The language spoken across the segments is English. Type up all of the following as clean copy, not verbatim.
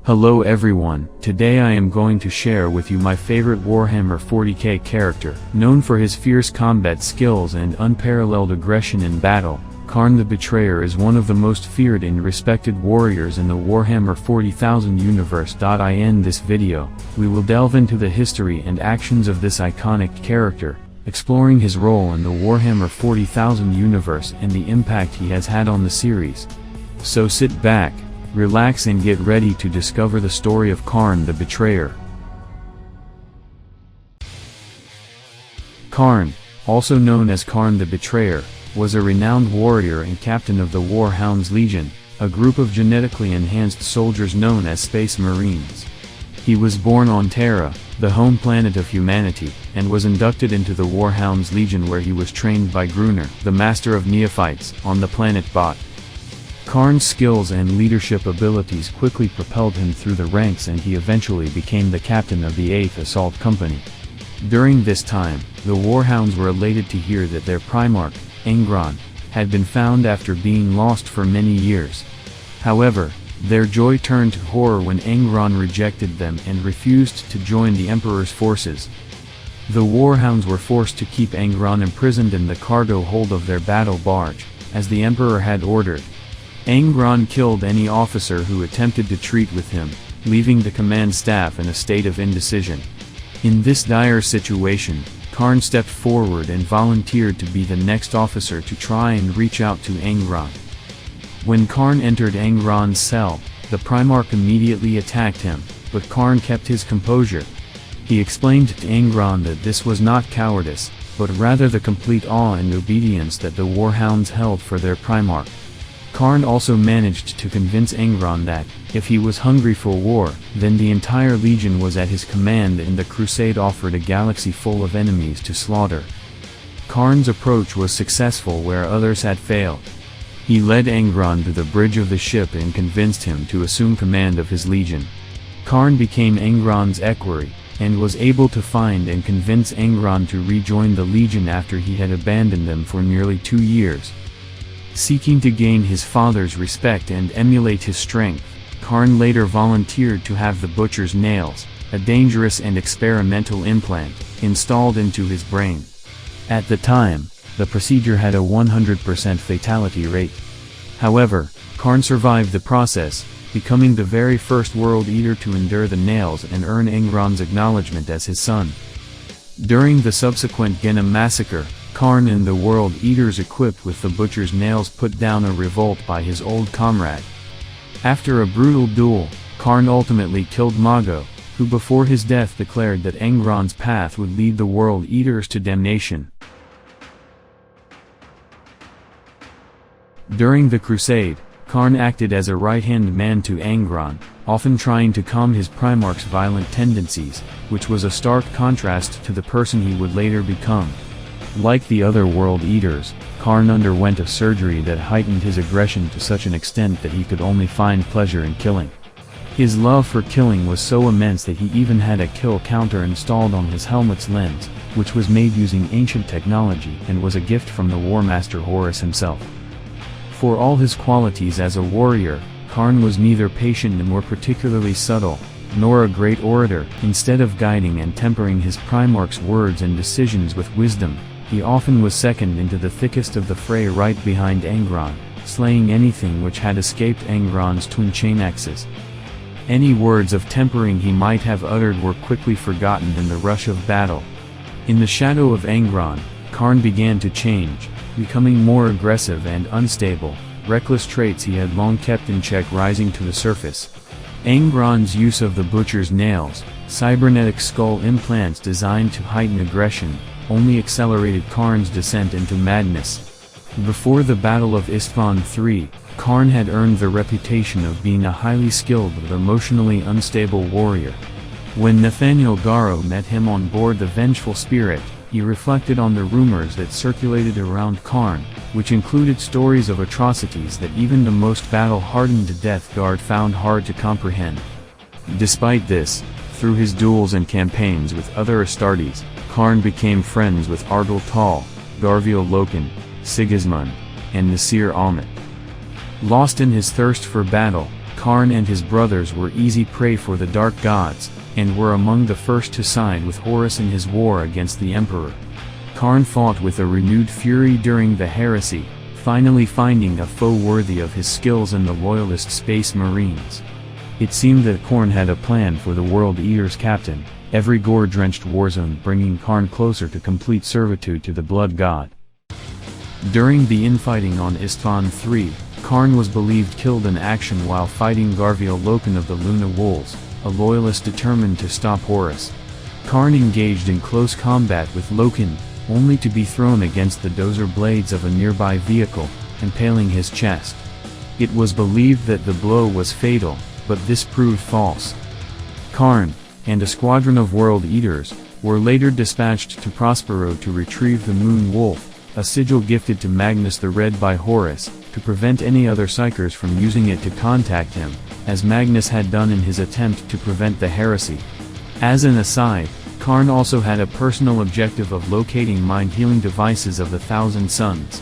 Hello everyone, today I am going to share with you my favorite Warhammer 40k character. Known for his fierce combat skills and unparalleled aggression in battle, Khârn the Betrayer is one of the most feared and respected warriors in the Warhammer 40,000 universe. In this video, we will delve into the history and actions of this iconic character, exploring his role in the Warhammer 40,000 universe and the impact he has had on the series. So sit back, relax and get ready to discover the story of Khârn the Betrayer. Khârn, also known as Khârn the Betrayer, was a renowned warrior and captain of the Warhounds Legion, a group of genetically enhanced soldiers known as Space Marines. He was born on Terra, the home planet of humanity, and was inducted into the Warhounds Legion where he was trained by Gruner, the master of neophytes, on the planet Bot. Khârn's skills and leadership abilities quickly propelled him through the ranks and he eventually became the captain of the 8th Assault Company. During this time, the Warhounds were elated to hear that their Primarch, Angron, had been found after being lost for many years. However, their joy turned to horror when Angron rejected them and refused to join the Emperor's forces. The Warhounds were forced to keep Angron imprisoned in the cargo hold of their battle barge, as the Emperor had ordered. Angron killed any officer who attempted to treat with him, leaving the command staff in a state of indecision. In this dire situation, Khârn stepped forward and volunteered to be the next officer to try and reach out to Angron. When Khârn entered Angron's cell, the Primarch immediately attacked him, but Khârn kept his composure. He explained to Angron that this was not cowardice, but rather the complete awe and obedience that the Warhounds held for their Primarch. Khârn also managed to convince Angron that, if he was hungry for war, then the entire legion was at his command and the crusade offered a galaxy full of enemies to slaughter. Khârn's approach was successful where others had failed. He led Angron to the bridge of the ship and convinced him to assume command of his legion. Khârn became Angron's equerry, and was able to find and convince Angron to rejoin the legion after he had abandoned them for nearly 2 years. Seeking to gain his father's respect and emulate his strength, Khârn later volunteered to have the Butcher's nails, a dangerous and experimental implant, installed into his brain. At the time, the procedure had a 100% fatality rate. However, Khârn survived the process, becoming the very first World Eater to endure the nails and earn Angron's acknowledgement as his son. During the subsequent Genna massacre, Khârn and the World Eaters equipped with the Butcher's nails put down a revolt by his old comrade. After a brutal duel, Khârn ultimately killed Mago, who before his death declared that Angron's path would lead the World Eaters to damnation. During the Crusade, Khârn acted as a right-hand man to Angron, often trying to calm his Primarch's violent tendencies, which was a stark contrast to the person he would later become. Like the other World Eaters, Khârn underwent a surgery that heightened his aggression to such an extent that he could only find pleasure in killing. His love for killing was so immense that he even had a kill counter installed on his helmet's lens, which was made using ancient technology and was a gift from the War Master Horus himself. For all his qualities as a warrior, Khârn was neither patient nor particularly subtle, nor a great orator. Instead of guiding and tempering his Primarch's words and decisions with wisdom, he often was second into the thickest of the fray right behind Angron, slaying anything which had escaped Angron's twin chainaxes. Any words of tempering he might have uttered were quickly forgotten in the rush of battle. In the shadow of Angron, Khârn began to change, becoming more aggressive and unstable, reckless traits he had long kept in check rising to the surface. Angron's use of the Butcher's nails, cybernetic skull implants designed to heighten aggression, only accelerated Khârn's descent into madness. Before the Battle of Isstvan III, Khârn had earned the reputation of being a highly skilled but emotionally unstable warrior. When Nathaniel Garo met him on board the Vengeful Spirit, he reflected on the rumors that circulated around Khârn, which included stories of atrocities that even the most battle-hardened Death Guard found hard to comprehend. Despite this, through his duels and campaigns with other Astartes, Khârn became friends with Argel Tal, Garviel Loken, Sigismund, and Nasir Ahmet. Lost in his thirst for battle, Khârn and his brothers were easy prey for the dark gods, and were among the first to side with Horus in his war against the emperor. Khârn fought with a renewed fury during the heresy, finally finding a foe worthy of his skills in the loyalist Space Marines. It seemed that Khorne had a plan for the World Eater's captain, every gore-drenched warzone bringing Khârn closer to complete servitude to the Blood God. During the infighting on Istvan III, Khârn was believed killed in action while fighting Garviel Loken of the Luna Wolves, a loyalist determined to stop Horus. Khârn engaged in close combat with Loken, only to be thrown against the dozer blades of a nearby vehicle, impaling his chest. It was believed that the blow was fatal, but this proved false. Khârn, and a squadron of World Eaters, were later dispatched to Prospero to retrieve the Moon Wolf, a sigil gifted to Magnus the Red by Horus, to prevent any other Psykers from using it to contact him, as Magnus had done in his attempt to prevent the heresy. As an aside, Khârn also had a personal objective of locating mind-healing devices of the Thousand Sons.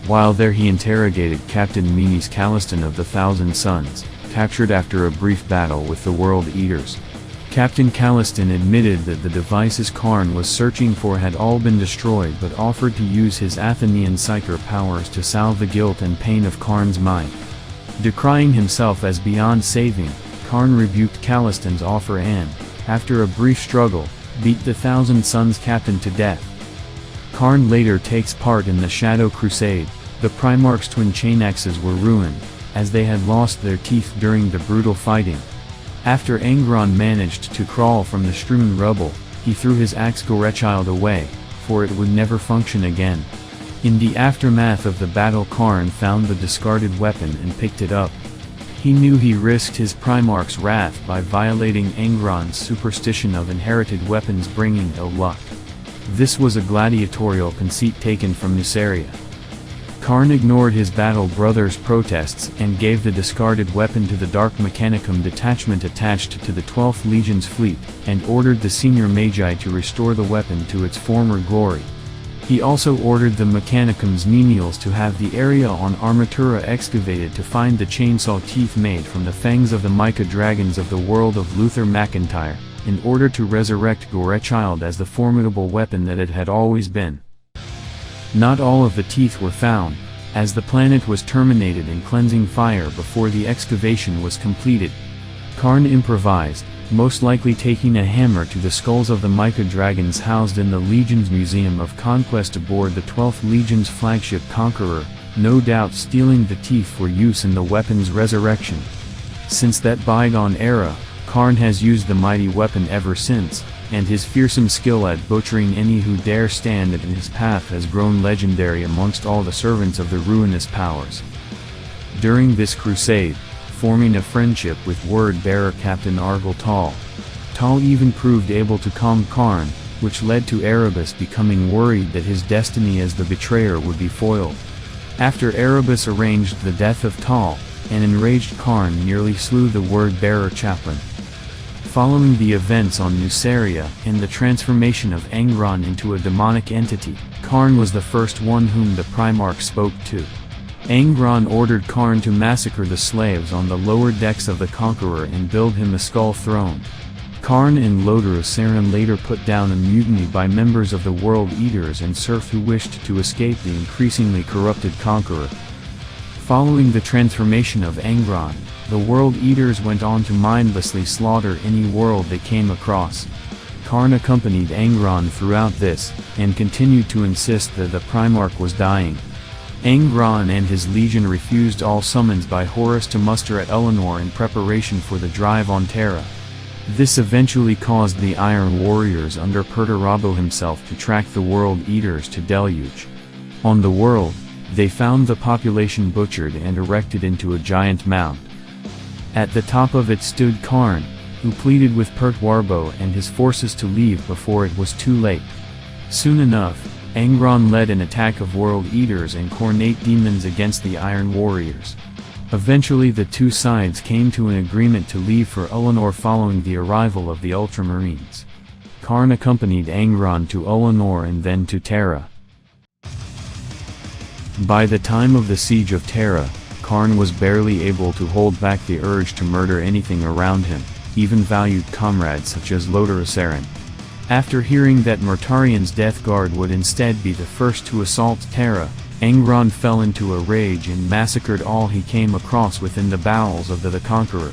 While there he interrogated Captain Minis Caliston of the Thousand Sons, captured after a brief battle with the World Eaters. Captain Caliston admitted that the devices Khârn was searching for had all been destroyed but offered to use his Athenian Psyker powers to salve the guilt and pain of Khârn's mind. Decrying himself as beyond saving, Khârn rebuked Caliston's offer and, after a brief struggle, beat the Thousand Sons captain to death. Khârn later takes part in the Shadow Crusade. The Primarch's twin chainaxes were ruined, as they had lost their teeth during the brutal fighting. After Angron managed to crawl from the strewn rubble, he threw his axe Gorechild away, for it would never function again. In the aftermath of the battle, Khârn found the discarded weapon and picked it up. He knew he risked his Primarch's wrath by violating Angron's superstition of inherited weapons bringing ill luck. This was a gladiatorial conceit taken from Nuceria. Khârn ignored his battle brother's protests and gave the discarded weapon to the Dark Mechanicum detachment attached to the 12th Legion's fleet, and ordered the senior Magi to restore the weapon to its former glory. He also ordered the Mechanicum's menials to have the area on Armatura excavated to find the chainsaw teeth made from the fangs of the Mica Dragons of the world of Luther MacIntyre, in order to resurrect Gorechild as the formidable weapon that it had always been. Not all of the teeth were found, as the planet was terminated in cleansing fire before the excavation was completed. Khârn improvised, most likely taking a hammer to the skulls of the Mica Dragons housed in the Legion's Museum of Conquest aboard the 12th Legion's flagship Conqueror, no doubt stealing the teeth for use in the weapon's resurrection. Since that bygone era, Khârn has used the mighty weapon ever since, and his fearsome skill at butchering any who dare stand in his path has grown legendary amongst all the servants of the ruinous powers. During this crusade, forming a friendship with word-bearer Captain Argel Tal, Tal even proved able to calm Khârn, which led to Erebus becoming worried that his destiny as the betrayer would be foiled. After Erebus arranged the death of Tal, an enraged Khârn nearly slew the word-bearer chaplain. Following the events on Nuceria and the transformation of Angron into a demonic entity, Khârn was the first one whom the Primarch spoke to. Angron ordered Khârn to massacre the slaves on the lower decks of the Conqueror and build him a skull throne. Khârn and Lodorus later put down a mutiny by members of the World Eaters and serfs who wished to escape the increasingly corrupted Conqueror. Following the transformation of Angron, the World Eaters went on to mindlessly slaughter any world they came across. Khârn accompanied Angron throughout this, and continued to insist that the Primarch was dying. Angron and his legion refused all summons by Horus to muster at Eleanor in preparation for the drive on Terra. This eventually caused the Iron Warriors under Perturabo himself to track the World Eaters to Deluge. On the world, they found the population butchered and erected into a giant mound. At the top of it stood Khârn, who pleaded with Perturabo and his forces to leave before it was too late. Soon enough, Angron led an attack of World Eaters and Khornate demons against the Iron Warriors. Eventually the two sides came to an agreement to leave for Eleanor following the arrival of the Ultramarines. Khârn accompanied Angron to Eleanor and then to Terra. By the time of the Siege of Terra, Khârn was barely able to hold back the urge to murder anything around him, even valued comrades such as Lotharisaren. After hearing that Mortarian's death guard would instead be the first to assault Terra, Angron fell into a rage and massacred all he came across within the bowels of the Conqueror.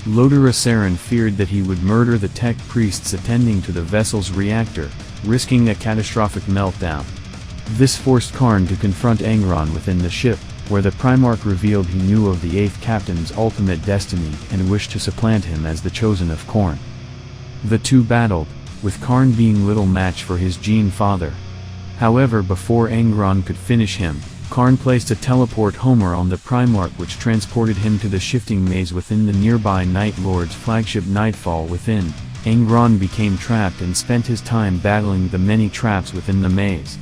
Lotharisaren feared that he would murder the tech priests attending to the vessel's reactor, risking a catastrophic meltdown. This forced Khârn to confront Angron within the ship, where the Primarch revealed he knew of the 8th captain's ultimate destiny and wished to supplant him as the chosen of Khorne. The two battled, with Khârn being little match for his Gene father. However, before Angron could finish him, Khârn placed a teleport Homer on the Primarch, which transported him to the shifting maze within the nearby Night Lord's flagship Nightfall. Within, Angron became trapped and spent his time battling the many traps within the maze.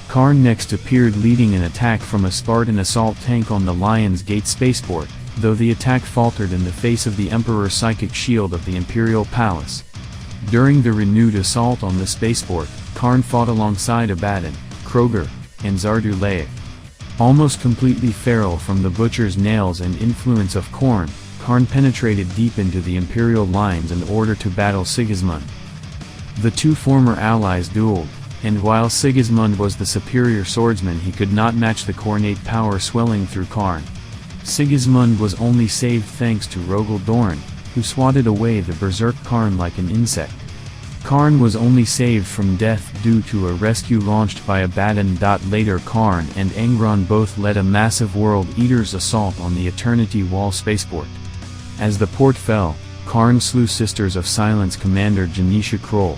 Khârn next appeared leading an attack from a Spartan assault tank on the Lion's Gate spaceport, though the attack faltered in the face of the Emperor's psychic shield of the Imperial Palace. During the renewed assault on the spaceport, Khârn fought alongside Abaddon, Kroger, and Zardulaev. Almost completely feral from the Butcher's nails and influence of Khorne, Khârn penetrated deep into the Imperial lines in order to battle Sigismund. The two former allies dueled, and while Sigismund was the superior swordsman, he could not match the Khornate power swelling through Khârn. Sigismund was only saved thanks to Rogel Dorn, who swatted away the berserk Khârn like an insect. Khârn was only saved from death due to a rescue launched by Abaddon. Later, Khârn and Angron both led a massive World Eater's assault on the Eternity Wall spaceport. As the port fell, Khârn slew Sisters of Silence commander Janisha Kroll.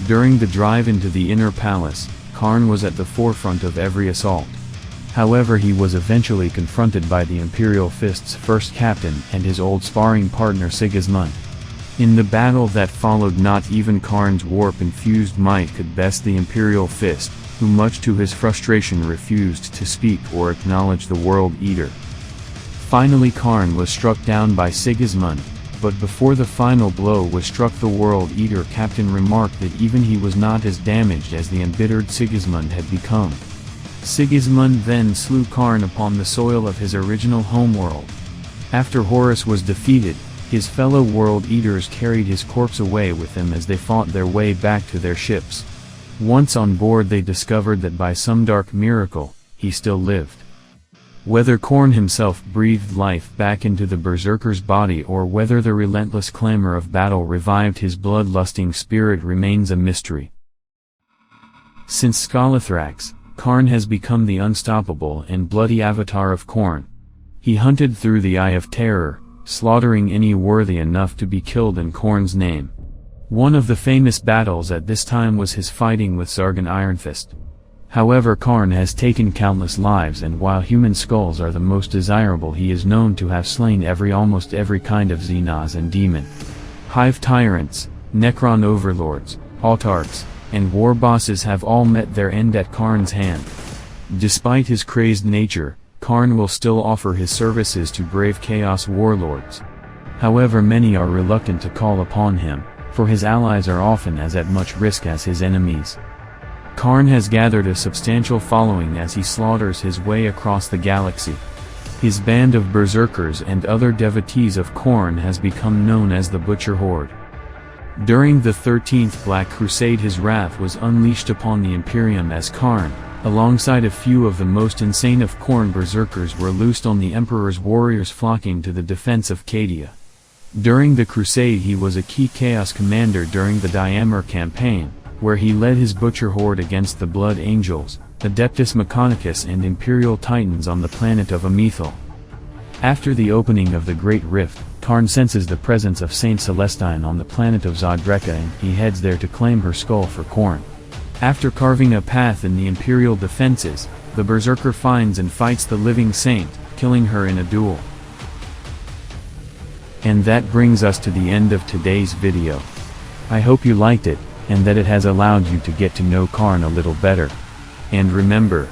During the drive into the Inner Palace, Khârn was at the forefront of every assault. However, he was eventually confronted by the Imperial Fist's first captain and his old sparring partner Sigismund. In the battle that followed, not even Khârn's warp-infused might could best the Imperial Fist, who much to his frustration refused to speak or acknowledge the World Eater. Finally, Khârn was struck down by Sigismund, but before the final blow was struck, the World Eater captain remarked that even he was not as damaged as the embittered Sigismund had become. Sigismund then slew Khârn upon the soil of his original homeworld. After Horus was defeated, his fellow World Eaters carried his corpse away with them as they fought their way back to their ships. Once on board, they discovered that by some dark miracle, he still lived. Whether Khorne himself breathed life back into the berserker's body or whether the relentless clamor of battle revived his bloodlusting spirit remains a mystery. Since Scalathrax, Khârn has become the unstoppable and bloody avatar of Khorne. He hunted through the Eye of Terror, slaughtering any worthy enough to be killed in Khorne's name. One of the famous battles at this time was his fighting with Sargon Ironfist. However, Khârn has taken countless lives, and while human skulls are the most desirable, he is known to have slain almost every kind of Xenos and demon. Hive tyrants, Necron overlords, autarchs, and war bosses have all met their end at Khârn's hand. Despite his crazed nature, Khârn will still offer his services to brave Chaos warlords. However, many are reluctant to call upon him, for his allies are often as at much risk as his enemies. Khârn has gathered a substantial following as he slaughters his way across the galaxy. His band of berserkers and other devotees of Khorne has become known as the Butcherhorde. During the 13th Black Crusade, his wrath was unleashed upon the Imperium as Khârn, alongside a few of the most insane of Khorne berserkers, were loosed on the Emperor's warriors flocking to the defense of Cadia. During the Crusade, he was a key Chaos commander during the Diamir campaign, where he led his Butcherhorde against the Blood Angels, Adeptus Mechanicus and Imperial Titans on the planet of Amethel. After the opening of the Great Rift, Khârn senses the presence of Saint Celestine on the planet of Zodreka, and he heads there to claim her skull for Khorne. After carving a path in the Imperial defenses, the Berserker finds and fights the living saint, killing her in a duel. And that brings us to the end of today's video. I hope you liked it, and that it has allowed you to get to know Khârn a little better. And remember,